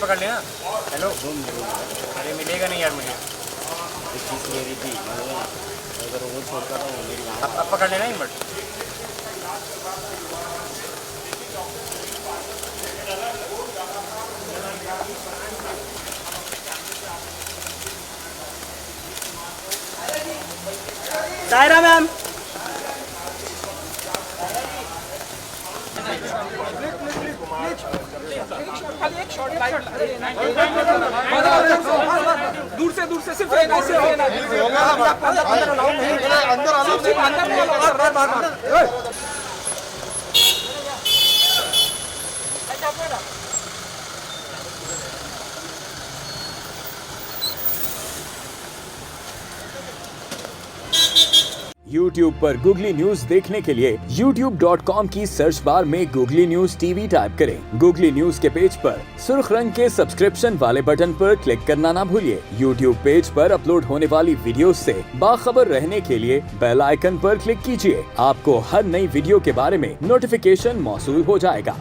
पकड़ लेना। हेलो, अरे मिलेगा नहीं यार मुझे। चीज़ मेरी थी, अगर वो छोड़ता था वो मेरी वहाँ। अब पकड़ लेना इनवर्ट। सायरा मैम, दूर से सिर्फ ऐसे YouTube पर गूगली न्यूज देखने के लिए youtube.com की सर्च बार में गूगली न्यूज टीवी टाइप करें। गूगली न्यूज के पेज पर सुर्ख रंग के सब्सक्रिप्शन वाले बटन पर क्लिक करना ना भूलिए। YouTube पेज पर अपलोड होने वाली वीडियोस से बाखबर रहने के लिए बेल आइकन पर क्लिक कीजिए। आपको हर नई वीडियो के बारे में नोटिफिकेशन मौसूल हो जाएगा।